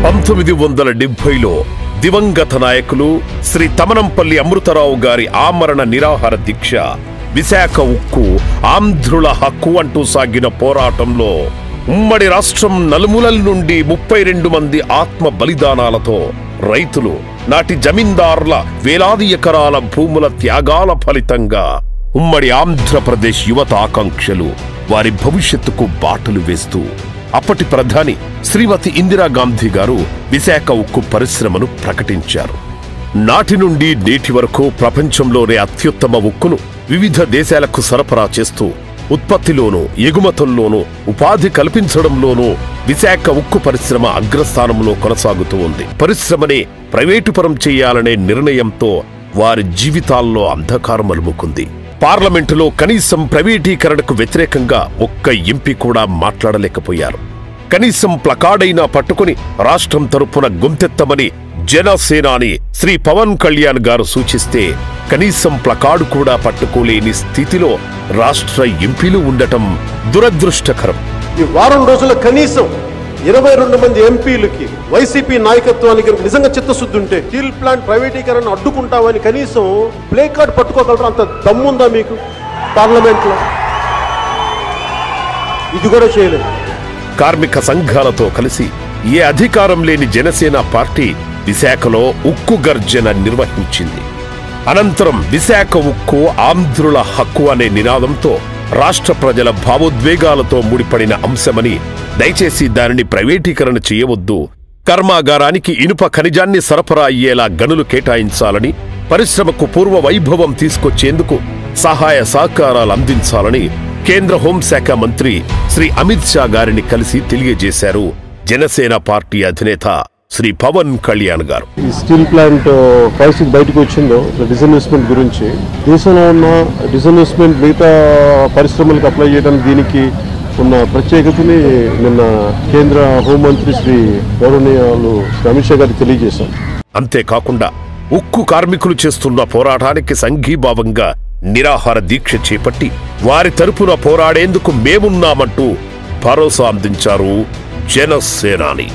1970లో దివంగత నాయకులు శ్రీ తమనంపల్లి అమృతరావు గారి ఆమరణ నిరాహార దీక్ష, విశాఖ ఉక్కు ఆంధ్రుల హక్కు అంటూ సాగిన పోరాటంలో ఉమ్మడి రాష్ట్రం నలుమూలల నుండి 32 మంది ఆత్మ బలిదానాలతో రైతులు, నాటి జమీందారుల వేలాది ఎకరాల భూముల త్యాగాల ఫలితంగా ఉమ్మడి ఆంధ్రప్రదేశ్ యువత ఆకాంక్షలు వారి భవిష్యత్తుకు బాటలు వేస్తూ అప్పటి ప్రధాని శ్రీమతి ఇందిరాగాంధీ గారు విశాఖ ఉక్కు పరిశ్రమను ప్రకటించారు. నాటి నుండి నేటి వరకు ప్రపంచంలోనే అత్యుత్తమ ఉక్కును వివిధ దేశాలకు సరఫరా చేస్తూ ఉత్పత్తిలోనూ ఎగుమతుల్లోనూ ఉపాధి కల్పించడంలోనూ విశాఖ ఉక్కు పరిశ్రమ అగ్రస్థానంలో కొనసాగుతూ ఉంది. పరిశ్రమనే ప్రైవేటుపరం చేయాలనే నిర్ణయంతో వారి జీవితాల్లో అంధకారం అలుముకుంది. పార్లమెంటులో కనీసం ప్రైవేటీకరణకు వ్యతిరేకంగా ఒక్క ఎంపీ కూడా మాట్లాడలేకపోయారు. కనీసం ప్లకార్డైనా పట్టుకుని రాష్ట్రం తరపున గొంతెత్తమని జనసేనాని శ్రీ పవన్ కళ్యాణ్ గారు సూచిస్తే కనీసం ప్లకార్డు కూడా పట్టుకోలేని స్థితిలో రాష్ట్ర ఎంపీలు ఉండటం దురదృష్టకరం. ఈ వారం రోజుల కనీసం 22 మంది ఎంపీలకి వైసీపీ నాయకత్వానికి నిజంగా చిత్తశుద్ధి ఉంటే స్టీల్ ప్లాంట్ ప్రైవేటీకరణ అడ్డుకుంటామని కనీసం ప్లే కార్డ్ పట్టుకోగలరు. అంత దమ్ముందా మీకు పార్లమెంట్ లో? ఇది కూడా చేయలేదు. కార్మిక సంఘాలతో కలిసి ఏ అధికారం లేని జనసేన పార్టీ విశాఖలో ఉక్కు గర్జన నిర్వహించింది. అనంతరం విశాఖ ఉక్కు ఆంధ్రుల హక్కు అనే నినాదంతో రాష్ట్ర ప్రజల భావోద్వేగాలతో ముడిపడిన అంశమని, దయచేసి దానిని ప్రైవేటీకరణ చేయవద్దు, కర్మాగారానికి ఇనుప ఖనిజాన్ని సరఫరా అయ్యేలా గనులు కేటాయించాలని, పరిశ్రమకు పూర్వ వైభవం తీసుకొచ్చేందుకు సహాయ సహకారాలు అందించాలని కేంద్ర హోంశాఖ మంత్రి శ్రీ అమిత్ షా గారిని కలిసి తెలియజేశారు జనసేన పార్టీ అధినేత శ్రీ పవన్ కళ్యాణ్ గారు. ఈ స్టీల్ ప్లాంట్ పరిస్థితి బయటకు వచ్చిందో డిస్ఇన్వెస్ట్మెంట్ గురించి, దేశంలో ఉన్న డిస్ఇన్వెస్ట్మెంట్ మిగతా పరిశ్రమలకు అప్లై చేయడానికి దీనికి ఉన్న ప్రత్యేకతని నిన్న కేంద్ర హోంమంత్రి శ్రీ గౌరవనీయులు అమిత్ షా గారికి తెలియజేశారు. అంతేకాకుండా ఉక్కు కార్మికులు చేస్తున్న పోరాటానికి సంఘీభావంగా నిరాహార దీక్ష చేపట్టి వారి తరపున పోరాడేందుకు మేమున్నామంటూ భరోసా అందించారు జనసేనాని.